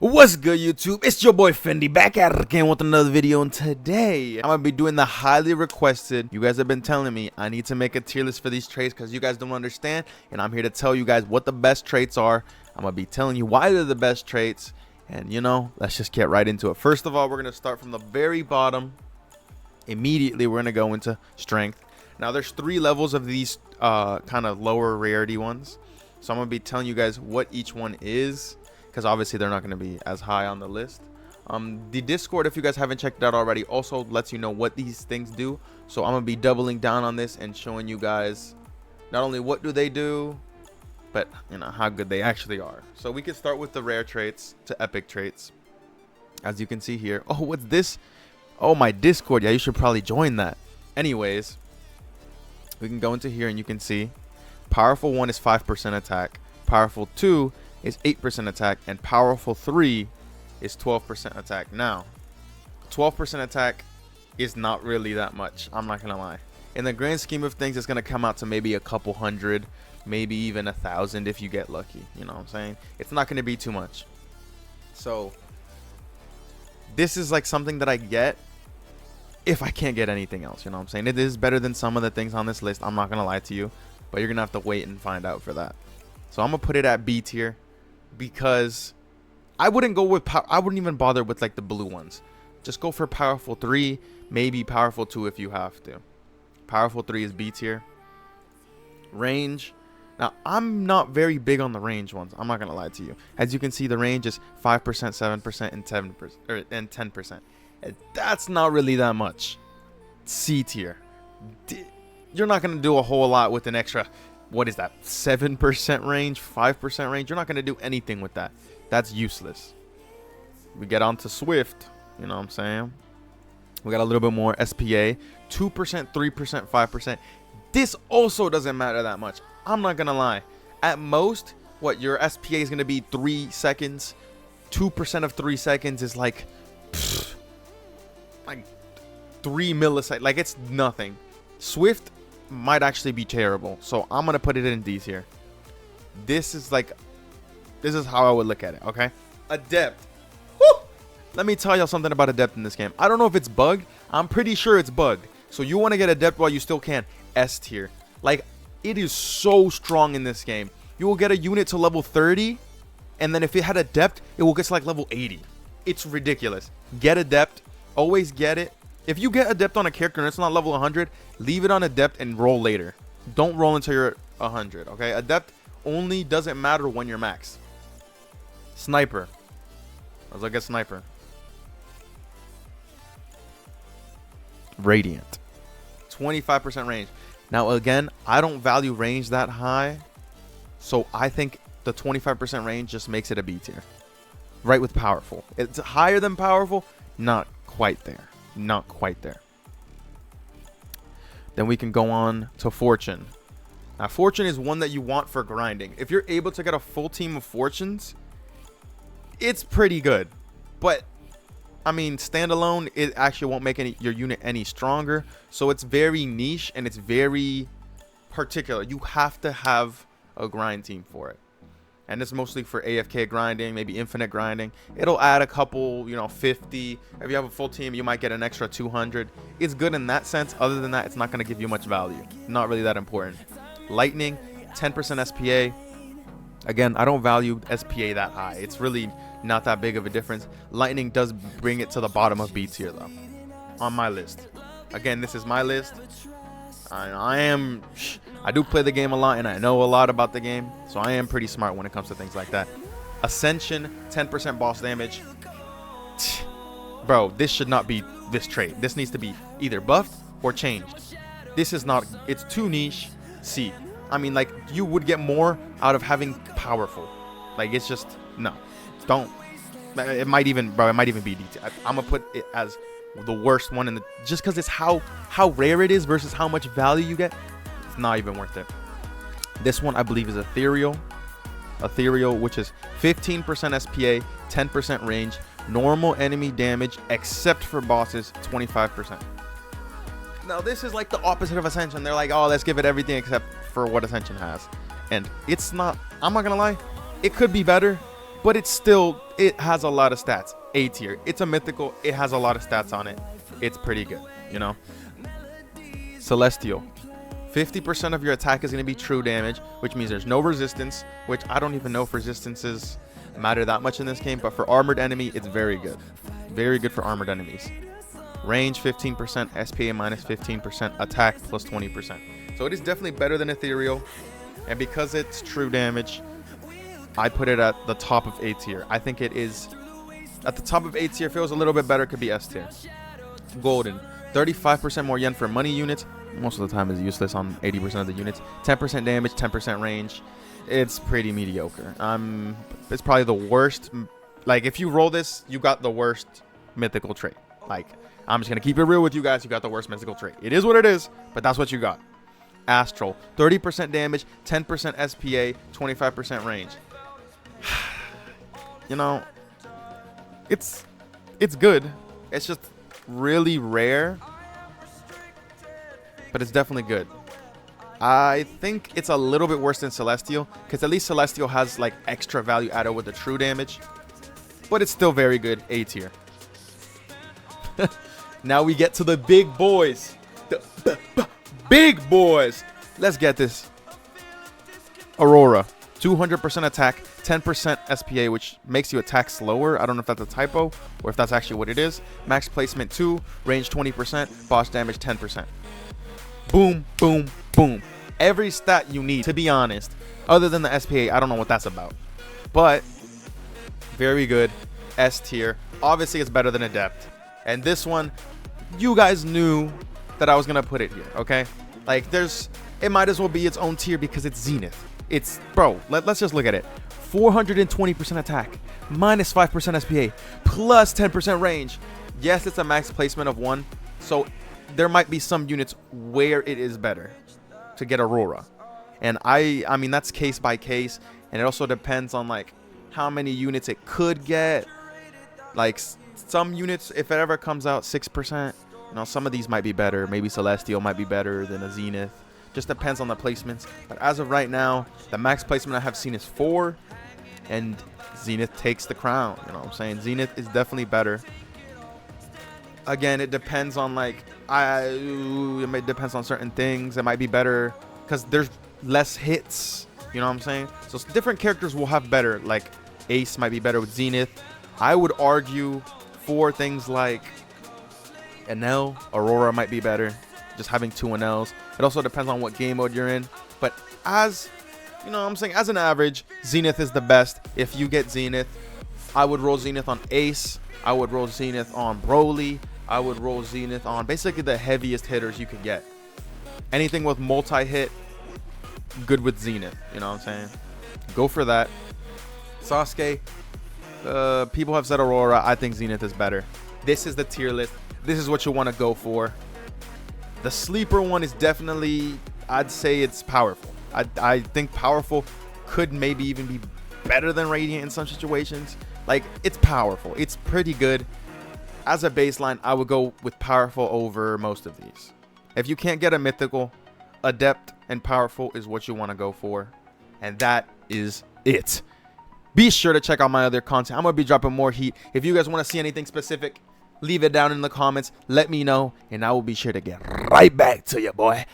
What's good, YouTube? It's your boy Fendi back at it again with another video, and today I'm gonna be doing the highly requested. You guys have been telling me I need to make a tier list for these traits because you guys don't understand, and I'm here to tell you guys what the best traits are. I'm gonna be telling you why they're the best traits, and let's just get right into it. First of all, we're gonna start from the very bottom. Immediately, we're gonna go into strength. Now, there's 3 levels of these kind of lower rarity ones, so I'm gonna be telling you guys what each one is, because obviously they're not going to be as high on the list. The Discord, if you guys haven't checked it out already, also lets you know what these things do. So I'm going to be doubling down on this and showing you guys not only what do they do, but how good they actually are. So we can start with the rare traits to epic traits. As you can see here. Oh, what's this? Oh, my Discord. Yeah, you should probably join that. Anyways, we can go into here and you can see powerful 1 is 5% attack. Powerful 2 is 8% attack, and powerful 3 is 12% attack. Now, 12% attack is not really that much, I'm not gonna lie. In the grand scheme of things, it's gonna come out to maybe a couple hundred, maybe even 1,000 if you get lucky. You know what I'm saying? It's not gonna be too much. So this is like something that I get if I can't get anything else. You know what I'm saying? It is better than some of the things on this list, I'm not gonna lie to you, but you're gonna have to wait and find out for that. So I'm gonna put it at B tier, because I wouldn't go with I wouldn't even bother with like the blue ones. Just go for powerful 3, maybe powerful 2 if you have to. Powerful 3 is B tier. Range. Now, I'm not very big on the range ones, I'm not gonna lie to you. As you can see, the range is 5%, 7%, and 7% and 10%. That's not really that much. C tier. You're not gonna do a whole lot with an extra, what is that, 7% range, 5% range? You're not going to do anything with that. That's useless. We get on to Swift, you know what I'm saying? We got a little bit more SPA, 2%, 3%, 5%. This also doesn't matter that much. I'm not going to lie. At most, what, your SPA is going to be 3 seconds. 2% of 3 seconds is like 3 milliseconds. Like, it's nothing. Swift might actually be terrible, so I'm gonna put it in D tier. This is how I would look at it. Okay, Adept. Woo! Let me tell y'all something about Adept in this game. I don't know if it's bugged. I'm pretty sure it's bugged. So you want to get Adept while you still can. S tier. Like, it is so strong in this game. You will get a unit to level 30, and then if it had Adept, it will get to like level 80. It's ridiculous. Get Adept. Always get it. If you get Adept on a character and it's not level 100, leave it on Adept and roll later. Don't roll until you're 100, okay? Adept only doesn't matter when you're max. Sniper. Let's look at Sniper. Radiant. 25% range. Now, again, I don't value range that high, so I think the 25% range just makes it a B tier. Right with powerful. It's higher than powerful, not quite there. Not quite there. Then we can go on to Fortune. Now, Fortune is one that you want for grinding. If you're able to get a full team of Fortunes, it's pretty good. But I mean, standalone, it actually won't make your unit any stronger. So it's very niche and it's very particular. You have to have a grind team for it. And it's mostly for AFK grinding, maybe infinite grinding. It'll add a couple, 50. If you have a full team, you might get an extra 200. It's good in that sense. Other than that, it's not going to give you much value. Not really that important. Lightning, 10% SPA. Again, I don't value SPA that high. It's really not that big of a difference. Lightning does bring it to the bottom of B tier, though, on my list. Again, this is my list. I do play the game a lot and I know a lot about the game, so I am pretty smart when it comes to things like that. Ascension, 10% boss damage. Bro, this should not be this trait. This needs to be either buffed or changed. This is not, it's too niche. C. I mean, like, you would get more out of having powerful. Like, it's just, no. Don't. It might even be D tier. I'm gonna put it as the worst one in the, just because it's how rare it is versus how much value you get. It's not even worth it. This one I believe is Ethereal, which is 15% SPA, 10% range, normal enemy damage except for bosses, 25%. Now this is like the opposite of Ascension. They're like, oh, let's give it everything except for what Ascension has, and it's not. I'm not gonna lie, it could be better, but it's still, it has a lot of stats. A tier. It's a mythical. It has a lot of stats on it. It's pretty good, you know. Celestial. 50% of your attack is going to be true damage, which means there's no resistance, which I don't even know if resistances matter that much in this game, but for armored enemy, it's very good. Very good for armored enemies. Range 15%, SPA minus 15%, attack plus 20%. So it is definitely better than Ethereal, and because it's true damage, I put it at the top of A tier. I think it is at the top of A tier. Feels a little bit better, could be S tier. Golden. 35% more yen for money units. Most of the time is useless on 80% of the units. 10% damage, 10% range. It's pretty mediocre. It's probably the worst. Like, if you roll this, you got the worst mythical trait. Like, I'm just going to keep it real with you guys. You got the worst mythical trait. It is what it is, but that's what you got. Astral. 30% damage, 10% SPA, 25% range. You know, it's good. It's just really rare, but it's definitely good. I think it's a little bit worse than Celestial, because at least Celestial has like extra value added with the true damage, but it's still very good. A tier. Now we get to the big boys. The big boys. Let's get this. Aurora. 200% attack, 10% SPA, which makes you attack slower. I don't know if that's a typo or if that's actually what it is. Max placement 2, range 20%, boss damage 10%. Boom, boom, boom. Every stat you need, to be honest. Other than the SPA, I don't know what that's about. But very good. S tier. Obviously, it's better than Adept. And this one, you guys knew that I was going to put it here, okay? Like, it might as well be its own tier because it's Zenith. It's, bro, let's just look at it. 420% attack, minus 5% SPA, plus 10% range. Yes, it's a max placement of 1, so there might be some units where it is better to get Aurora. And I mean, that's case by case, and it also depends on, like, how many units it could get. Like, some units, if it ever comes out 6%, you know, some of these might be better. Maybe Celestial might be better than a Zenith. Just depends on the placements. But as of right now, the max placement I have seen is 4. And Zenith takes the crown. You know what I'm saying? Zenith is definitely better. Again, it depends on, like, it depends on certain things. It might be better because there's less hits. You know what I'm saying? So different characters will have better. Like, Ace might be better with Zenith. I would argue for things like Enel, Aurora might be better. Just having 2 Enels. It also depends on what game mode you're in. But as, you know what I'm saying, as an average, Zenith is the best. If you get Zenith, I would roll Zenith on Ace. I would roll Zenith on Broly. I would roll Zenith on basically the heaviest hitters you could get. Anything with multi-hit, good with Zenith. You know what I'm saying? Go for that. Sasuke, people have said Aurora. I think Zenith is better. This is the tier list. This is what you want to go for. The sleeper one is definitely, I'd say it's powerful. I think powerful could maybe even be better than Radiant in some situations. Like, it's powerful. It's pretty good. As a baseline, I would go with powerful over most of these. If you can't get a mythical, Adept and powerful is what you want to go for. And that is it. Be sure to check out my other content. I'm going to be dropping more heat. If you guys want to see anything specific, leave it down in the comments. Let me know, and I will be sure to get right back to you, boy.